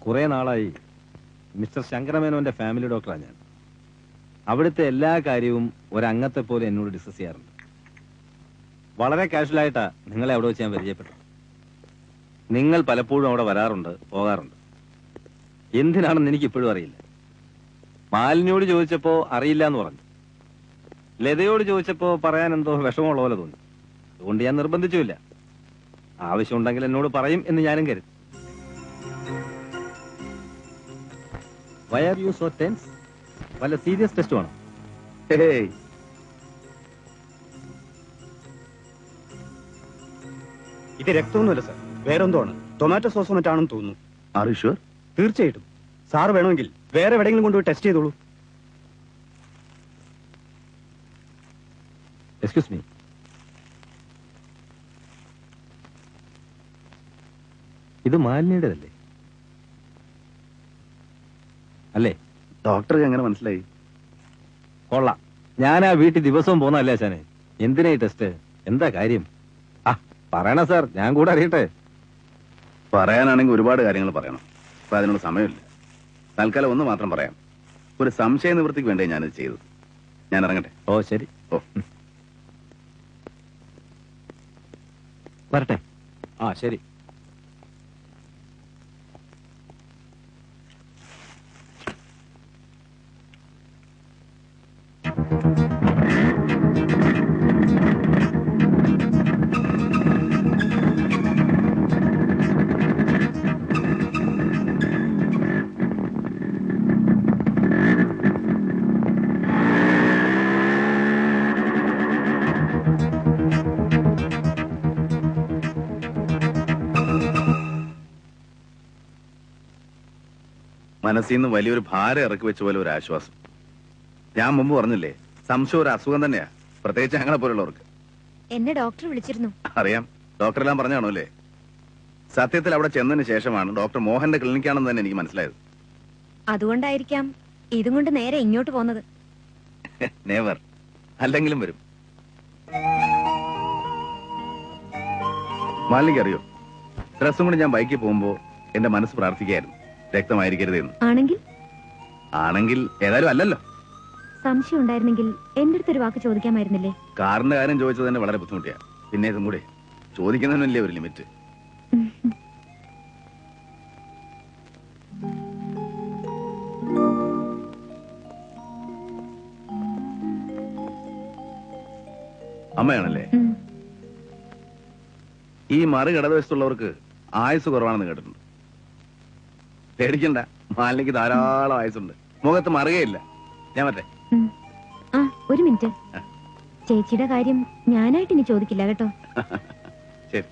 കുറെ നാളായി mister ശങ്കരമേനോന്റെ family ഡോക്ടറാണ് ഞാൻ. അവിടുത്തെ എല്ലാ കാര്യവും ഒരംഗത്തെ പോലെ എന്നോട് ഡിസ്കസ് ചെയ്യാറുണ്ട്. വളരെ കാഷ്വലായിട്ടാ നിങ്ങളെ അവിടെ വെച്ച് ഞാൻ പരിചയപ്പെട്ടു. നിങ്ങൾ പലപ്പോഴും അവിടെ വരാറുണ്ട്, പോകാറുണ്ട്. എന്തിനാണെന്ന് എനിക്ക് ഇപ്പോഴും അറിയില്ല. മാലിന്യോട് ചോദിച്ചപ്പോ അറിയില്ല എന്ന് പറഞ്ഞു. ലതയോട് ചോദിച്ചപ്പോ പറയാൻ എന്തോ വിഷമമുള്ള പോലെ തോന്നി. അതുകൊണ്ട് ഞാൻ നിർബന്ധിച്ചുമില്ല. ആവശ്യമുണ്ടെങ്കിൽ എന്നോട് പറയും എന്ന് ഞാനും കരുതി. Why are you so tense? വല്ല സീരിയസ് ടെസ്റ്റ് വേണം? ഇത് രക്തമൊന്നുമല്ല സാർ, വേറെന്തോ ആണ്. ടൊമാറ്റോ സോസ് മറ്റാണെന്ന് തോന്നുന്നു. Are you sure? തീർച്ചയായിട്ടും. സാർ വേണമെങ്കിൽ വേറെ എവിടെയെങ്കിലും കൊണ്ടുപോയി ടെസ്റ്റ് ചെയ്തോളൂ. Excuse me. ഇത് മാലിന്യയുടേതല്ലേ? അല്ലേ? ഡോക്ടർക്ക് എങ്ങനെ മനസ്സിലായി? കൊള്ളാം. ഞാൻ ആ വീട്ടിൽ ദിവസവും പോന്നല്ലേ അച്ഛനെ. എന്തിനാ ഈ ടെസ്റ്റ്? എന്താ കാര്യം? പറയണ സാർ, ഞാൻ കൂടെ അറിയട്ടെ. പറയാനാണെങ്കിൽ ഒരുപാട് കാര്യങ്ങൾ പറയണം. അപ്പൊ അതിനുള്ള സമയമില്ല. തൽക്കാലം ഒന്ന് മാത്രം പറയാം. ഒരു സംശയ നിവൃത്തിക്ക് വേണ്ടേ ഞാനിത് ചെയ്തത്. ഞാൻ ഇറങ്ങട്ടെ. ഓ ശരി. ഓ വരട്ടെ. ശരി. മനസ്സിൽ നിന്ന് വലിയൊരു ഭാരം ഇറക്കി വെച്ച പോലെ ഒരു ആശ്വാസം. ഞാൻ മുമ്പ് പറഞ്ഞില്ലേ, സംശയം ഒരു അസുഖം തന്നെയാ, പ്രത്യേകിച്ച് ഞങ്ങളെ പോലുള്ളവർക്ക്. എന്നെ ഡോക്ടർ വിളിച്ചിരുന്നു. അറിയാം, ഡോക്ടറെല്ലാം പറഞ്ഞാണോ അല്ലേ? സത്യത്തിൽ അവിടെ ചെന്നതിന് ശേഷമാണ് ഡോക്ടർ മോഹന്റെ ക്ലിനിക്കാണെന്ന് തന്നെ എനിക്ക് മനസ്സിലായത്. അതുകൊണ്ടായിരിക്കാം ഇതും കൊണ്ട് നേരെ ഇങ്ങോട്ട് പോന്നത്. നെവർ. അല്ലെങ്കിലും വരും. മാലിനിക്ക് അറിയോ, ഡ്രസ്സും കൊണ്ട് ഞാൻ ബൈക്കിൽ പോകുമ്പോ എന്റെ മനസ്സ് പ്രാർത്ഥിക്കായിരുന്നു, രക്തമായിരിക്കരുതെന്ന്. ആണെങ്കിൽ ഏതായാലും അല്ലല്ലോ. സംശയം ഉണ്ടായിരുന്നെങ്കിൽ എന്റെ അടുത്തൊരു വാക്ക് ചോദിക്കാമായിരുന്നില്ലേ? കാറിന്റെ കാര്യം ചോദിച്ചത് തന്നെ വളരെ ബുദ്ധിമുട്ടിയാ. പിന്നെ ഇതും കൂടെ ചോദിക്കുന്നതിനല്ലേ ഒരു ലിമിറ്റ്. അമ്മയാണല്ലേ? ഈ മറു ഇടതുവശത്തുള്ളവർക്ക് ആയുസ് കുറവാണെന്ന് കേട്ടിട്ടുണ്ട്. പേടിക്കണ്ട, മാലിനിക്ക് ധാരാളം ആയുസുണ്ട്. മുഖത്ത് മറുകയില്ല. ഞാൻ മറ്റേ ഒരു മിനിറ്റ്. ചേച്ചിയുടെ കാര്യം ഞാനായിട്ട് ഇനി ചോദിക്കില്ല കേട്ടോ. ശരി.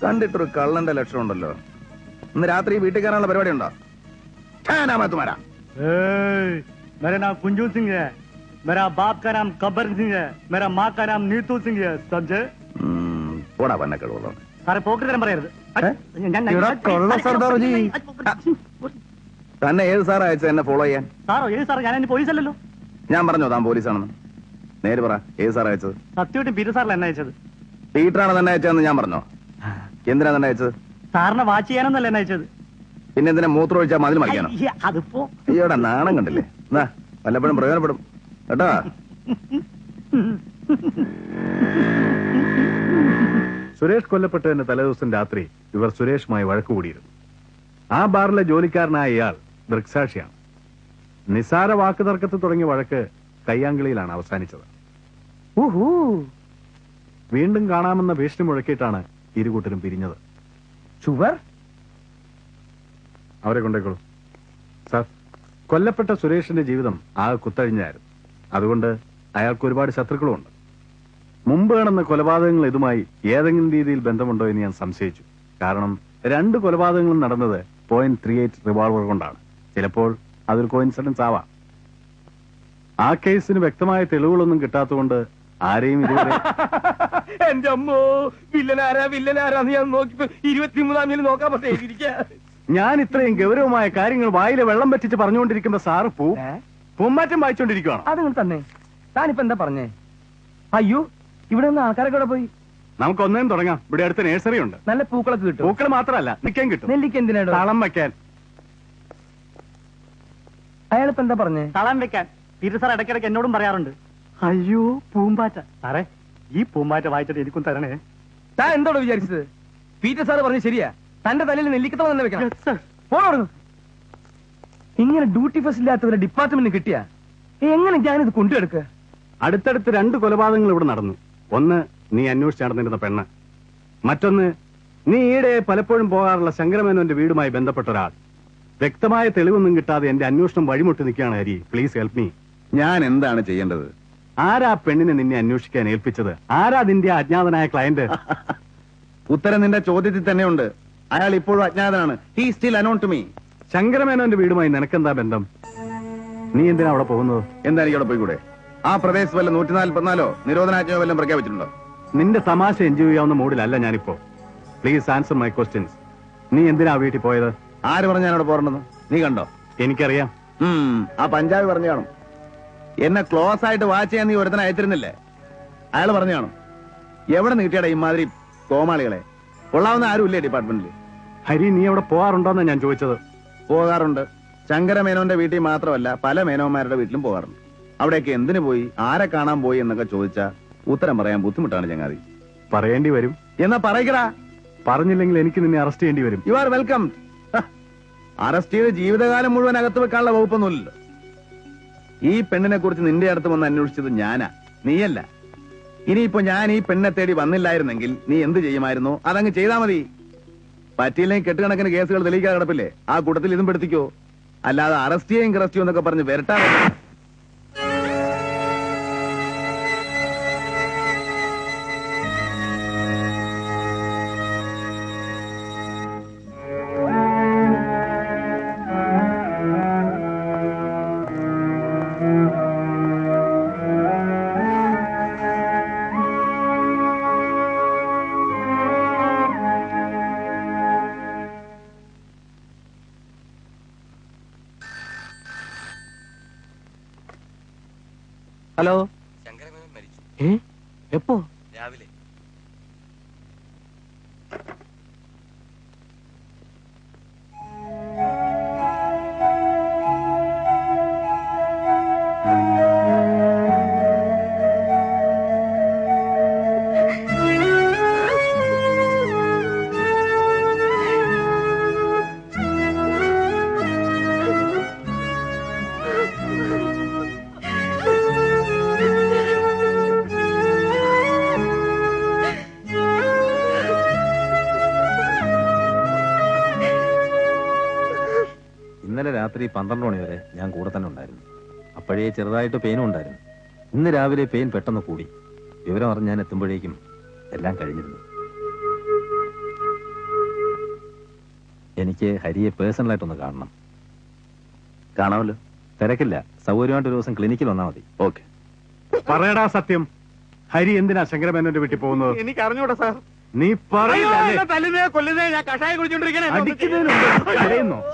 കണ്ടിട്ടൊരു കള്ളന്റെ ലക്ഷണം ഉണ്ടല്ലോ. ഇന്ന് രാത്രി വീട്ടിൽ കയറാനുള്ള പരിപാടി ഉണ്ടോ? मेरा नाम कुंजू सिंह है, मेरा बाप का नाम कब्बर सिंह है, मेरा माँ का नाम नीतू सिंह है. समझे? പോടാ പന്ന കഴിവുള്ള സാറെ പോക്കറ്റ് തരം പറയരുത്. തന്നെ ഏത് സാർ അയച്ചത് എന്നെ ഫോളോ ചെയ്യാൻ? സാറോ? ഏത് സാർ? ഞാൻ പോലീസ് അല്ലല്ലോ. ഞാൻ പറഞ്ഞോ താൻ പോലീസാണെന്ന്? നേര് പറ, ഏത് സാർ അയച്ചത്? സത്യമായിട്ടും പീറ്റർ സാറിൽ എന്നെ അയച്ചത്. പീറ്ററാണ് തന്നെ അയച്ചതെന്ന് ഞാൻ പറഞ്ഞോ? എന്തിനാ തന്നെ അയച്ചത്? സാറിനെ വാച്ച് ചെയ്യാനൊന്നല്ല എന്നെ അയച്ചത്. പിന്നെ എന്തിനാ മൂത്രം ഒഴിച്ചാൽ മതിൽ മറിക്കാനോ? അതിപ്പോ ഈയോടെ നാണം കണ്ടില്ലേ? എന്നാ വല്ലപ്പോഴും പ്രയോജനപ്പെടും കേട്ടോ. സുരേഷ് കൊല്ലപ്പെട്ടതിന്റെ തലേദിവസം രാത്രി ഇവർ സുരേഷുമായി വഴക്കുകൂടിയിരുന്നു. ആ ബാറിലെ ജോലിക്കാരനായ ഇയാൾ ദൃക്സാക്ഷിയാണ്. നിസാര വാക്ക് തർക്കത്തിൽ തുടങ്ങിയ വഴക്ക് കയ്യാങ്കളിയിലാണ് അവസാനിച്ചത്. വീണ്ടും കാണാമെന്ന ഭീഷണി മുഴക്കിയിട്ടാണ് ഇരുകൂട്ടരും പിരിഞ്ഞത്. അവരെ കൊണ്ടേക്കോളൂ സാർ. കൊല്ലപ്പെട്ട സുരേഷിന്റെ ജീവിതം ആകെ കുത്തഴിഞ്ഞായിരുന്നു. അതുകൊണ്ട് അയാൾക്ക് ഒരുപാട് ശത്രുക്കളുമുണ്ട്. മുമ്പ് നടന്ന കൊലപാതകങ്ങൾ ഇതുമായി ഏതെങ്കിലും രീതിയിൽ ബന്ധമുണ്ടോ എന്ന് ഞാൻ സംശയിച്ചു. കാരണം 2 കൊലപാതകങ്ങളും നടന്നത് .38 റിവോൾവർ കൊണ്ടാണ്. ചിലപ്പോൾ അതൊരു കോയിൻസിഡൻസ് ആവാം. ആ കേസിന് വ്യക്തമായ തെളിവുകളൊന്നും കിട്ടാത്തതുകൊണ്ട് ആരെയും ഇതുവരെ എന്റെ അമ്മോ വില്ലനാരാന്ന് ഞാൻ നോക്കിപ്പോ 23-ാം തീയതി നോക്കാൻ പറ്റേ. ഞാൻ ഇത്രയും ഗൗരവമായ കാര്യങ്ങൾ വായിലെ വെള്ളം പറ്റിച്ച് പറഞ്ഞുകൊണ്ടിരിക്കുമ്പോ സാറ് പൂമാറ്റം വായിച്ചോണ്ടിരിക്കുവാണോ? അതങ്ങനെ തന്നെ. താനിപ്പോ എന്താ പറഞ്ഞേ? അയ്യോ, ഇവിടെ നിന്ന് ആൾക്കാരൊക്കെ ഇവിടെ പോയി. നമുക്ക് ഒന്നേം തുടങ്ങാം. ഇവിടെ അടുത്ത നേഴ്സറി ഉണ്ട്. നല്ല പൂക്കളൊക്കെ കിട്ടും. പൂക്കൾ മാത്രമല്ല, നിൽക്കാൻ കിട്ടും. നെല്ലിക്ക് എന്തിനാണ് തളം വെക്കാൻ. അയാളിപ്പോ എന്താ പറഞ്ഞേ? തളം വെക്കാൻ പീറ്റർ സാർ ഇടയ്ക്കിടയ്ക്ക് എന്നോടും പറയാറുണ്ട്. അയ്യോ പൂമ്പാറ്റ. സാറേ ഈ പൂമ്പാറ്റ വായിച്ചിട്ട് എനിക്കും തരണേ. താൻ എന്തോട് വിചാരിച്ചത്? പീറ്റർ സാറ് പറഞ്ഞു ശരിയാ, തന്റെ തലയിൽ നെല്ലിക്കത്തവ തന്നെ വെക്കണം. പോണോടുന്നു. ഇങ്ങനെ ഡ്യൂട്ടി ഫസ്റ്റ് ഇല്ലാത്തവരെ ഡിപ്പാർട്ട്മെന്റിന് കിട്ടിയാ എങ്ങനെ ഞാനിത് കൊണ്ടുവെടുക്കുക? അടുത്തടുത്ത് 2 കൊലപാതകങ്ങൾ ഇവിടെ നടന്നു. ഒന്ന് നീ അന്വേഷിച്ച് നടന്നിരുന്ന പെണ്ണ്, മറ്റൊന്ന് നീ ഈയിടെ പലപ്പോഴും പോകാറുള്ള ശങ്കരമേനോന്റെ വീടുമായി ബന്ധപ്പെട്ട ഒരാൾ. വ്യക്തമായ തെളിവൊന്നും കിട്ടാതെ എന്റെ അന്വേഷണം വഴിമുട്ടി നിൽക്കുകയാണ് ഹരി. Please help me. ഞാൻ എന്താണ് ചെയ്യേണ്ടത്? ആരാ പെണ്ണിനെ നിന്നെ അന്വേഷിക്കാൻ ഏൽപ്പിച്ചത്? ആരാ നിന്റെ അജ്ഞാതനായ ക്ലയന്റ്? ഉത്തരം നിന്റെ ചോദ്യത്തിൽ തന്നെയുണ്ട്. അയാൾ ഇപ്പോഴും അജ്ഞാതനാണ്. He still unknown to me. ശങ്കരമേനോന്റെ വീടുമായി നിനക്കെന്താ ബന്ധം? നീ എന്തിനാ അവിടെ പോകുന്നത്? എന്താ എനിക്ക് അവിടെ പോയിക്കൂടെ? ആ പ്രദേശത്ത് വല്ല 144 നിരോധനാജ്ഞയോ വല്ലതും പ്രഖ്യാപിച്ചിട്ടുണ്ടോ? നിന്റെ തമാശ എൻജോയ് ചെയ്യാവുന്ന മൂഡിലല്ല ഞാനിപ്പോ. Please answer my questions. നീ എന്തിനാ വീട്ടിൽ പോയത്? ആര് പറഞ്ഞ ഞാനവിടെ പോരണ്ടെന്ന്? നീ കണ്ടോ? എനിക്കറിയാം. ആ പഞ്ചാബി പറഞ്ഞു കാണും. എന്നെ ക്ലോസ് ആയിട്ട് വാച്ച് ചെയ്യാൻ നീ ഒരുത്തനെ അയച്ചിരുന്നില്ലേ? അയാൾ പറഞ്ഞു കാണും. എവിടെ നീട്ടിയാടാ ഇമാതിരി കോമാളികളെ? കൊള്ളാവുന്ന ആരുമില്ലേ ഡിപ്പാർട്ട്മെന്റിൽ? ഹരി, നീ അവിടെ പോകാറുണ്ടോന്നാ ഞാൻ ചോദിച്ചത്. പോകാറുണ്ട്. ശങ്കരമേനോന്റെ വീട്ടിൽ മാത്രമല്ല, പല മേനോന്മാരുടെ വീട്ടിലും പോകാറുണ്ട്. അവിടെയൊക്കെ എന്തിനു പോയി, ആരെ കാണാൻ പോയി എന്നൊക്കെ ചോദിച്ചാ ഉത്തരം പറയാൻ ബുദ്ധിമുട്ടാണ് ചങ്ങാതി. പറയേണ്ടി വരും. എന്നാ പറയടാ. പറഞ്ഞില്ലെങ്കിൽ എനിക്ക് നിന്നെ അറസ്റ്റ് ചെയ്യേണ്ടി വരും. You are welcome. അറസ്റ്റ് ചെയ്ത് ജീവിതകാലം മുഴുവൻ അകത്ത് വെക്കാനുള്ള വകുപ്പൊന്നുമില്ലല്ലോ. ഈ പെണ്ണിനെ കുറിച്ച് നിന്റെ അടുത്ത് വന്ന് അന്വേഷിച്ചത് ഞാനാ, നീയല്ല. ഇനിയിപ്പോ ഞാൻ ഈ പെണ്ണിനെ തേടി വന്നില്ലായിരുന്നെങ്കിൽ നീ എന്ത് ചെയ്യുമായിരുന്നു? അതങ്ങ് ചെയ്താൽ മതി. പറ്റിയില്ലെങ്കിൽ കെട്ടുകണക്കിന് കേസുകൾ തെളിയിക്കാതെ കിടപ്പില്ലേ? ആ കൂട്ടത്തിൽ ഇതും പെടുത്തിക്കോ. അല്ലാതെ അറസ്റ്റ് ചെയ്യും ക്രസ്റ്റ് എന്നൊക്കെ പറഞ്ഞ് വരട്ടാ. ഹലോ. ശങ്കരമേനോൻ മരിച്ചു. എപ്പോ? രാവിലെ. ഇന്നലെ രാത്രി 12 മണി വരെ ഞാൻ കൂടെ തന്നെ ഉണ്ടായിരുന്നു. അപ്പോഴേ ചെറുതായിട്ട് പെയിനും ഉണ്ടായിരുന്നു. ഇന്ന് രാവിലെ പെയിൻ പെട്ടെന്ന് കൂടി. വിവരം അറിഞ്ഞ് ഞാൻ എത്തുമ്പോഴേക്കും എല്ലാം കഴിഞ്ഞിരുന്നു. എനിക്ക് ഹരിയെ പേഴ്സണലായിട്ടൊന്ന് കാണണം. കാണാമല്ലോ. തിരക്കില്ല, സൗകര്യമായിട്ട് ഒരു ദിവസം ക്ലിനിക്കിൽ വന്നാൽ മതി. ഓക്കെ. പറയടാ സത്യം. ഹരി എന്തിനാ ശങ്കരമേനോന്റെ വീട്ടിൽ പോകുന്നത്? എനിക്ക് അറിഞ്ഞൂടാ സാർ. നീ പറയില്ല. തല്ലുന്നേ കൊല്ലുന്നേ, ഞാൻ കഷായം കുടിച്ചോണ്ടിരിക്കണേ. അടിക്കുന്നതിനുണ്ട്.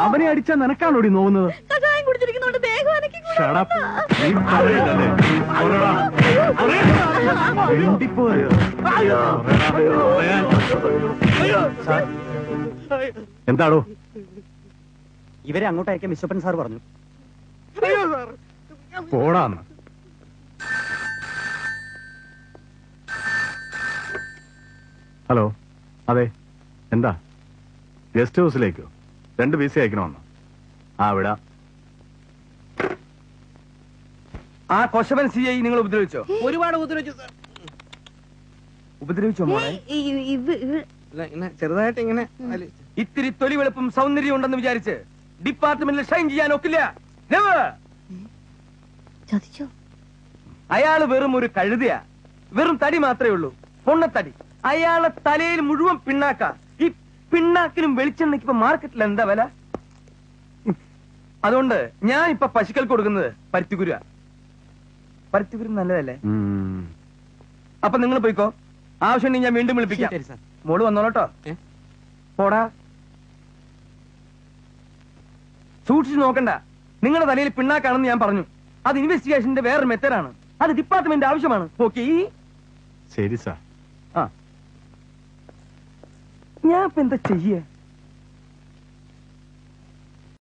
അവനെ അടിച്ചാ നിനക്കാണോടി നോവുന്നത്? Shut up. നീ പറയില്ലല്ലേ? പറയടാ. മിണ്ടിപ്പോയോ? എന്താടോ? ഇവരെ അങ്ങോട്ട് അയക്കാൻ വിശ്വപ്പൻ സാർ പറഞ്ഞു. പോടാന്ന്. ഹലോ. അതെ, എന്താ? ഗസ്റ്റ് ഹൗസിലേക്കോ? 2 വിസ അയക്കണമെന്നോ? ആ വിടാ. ആ കൊശവൻ CI നിങ്ങൾ ഉപദ്രവിച്ചോ? ഒരുപാട് ഉപദ്രവിച്ചു സാർ. ഉപദ്രവിച്ചോ മോളെ? ചെറുതായിട്ട് ഇങ്ങനെ ഇത്തിരി തൊലി വെളുപ്പും സൗന്ദര്യം ഉണ്ടെന്ന് വിചാരിച്ച് ഡിപ്പാർട്ട്മെന്റിൽ ഷൈൻ ചെയ്യാൻ ഒക്കില്ല. അയാള് വെറും ഒരു കഴുതയാ. വെറും തടി മാത്രമേ ഉള്ളൂ, പൊണ്ണത്തടി. അയാളെ തലയിൽ മുഴുവൻ പിണ്ണാക്ക. ഈ പിണ്ണാക്കിനും വെളിച്ചെണ്ണയ്ക്ക് ഇപ്പൊ മാർക്കറ്റിൽ എന്താ വില? അതുകൊണ്ട് ഞാൻ ഇപ്പൊ പശുക്കൾക്ക് കൊടുക്കുന്നത് പരുത്തിക്കുര. പരുത്തിക്കുരു നല്ലതല്ലേ? ഉം. അപ്പൊ നിങ്ങൾ പോയിക്കോ. ആവശ്യമുണ്ടെങ്കിൽ ഞാൻ വീണ്ടും വിളിപ്പിക്കാം. ശരി സാർ. മോള് വന്നോളട്ടോ. പോടാ. സൂക്ഷിച്ചു നോക്കണ്ട. നിങ്ങളുടെ തലയിൽ പിണ്ണാക്കാണെന്ന് ഞാൻ പറഞ്ഞു. അത് ഇൻവെസ്റ്റിഗേഷന്റെ വേറൊരു മെത്തേഡാണ്. അത് ഡിപ്പാർട്ട്മെന്റ് ആവശ്യമാണ്. ഓക്കെ? ശരി സാർ. ആ, ഞാൻ ഇപ്പൊ എന്താ ചെയ്യേ?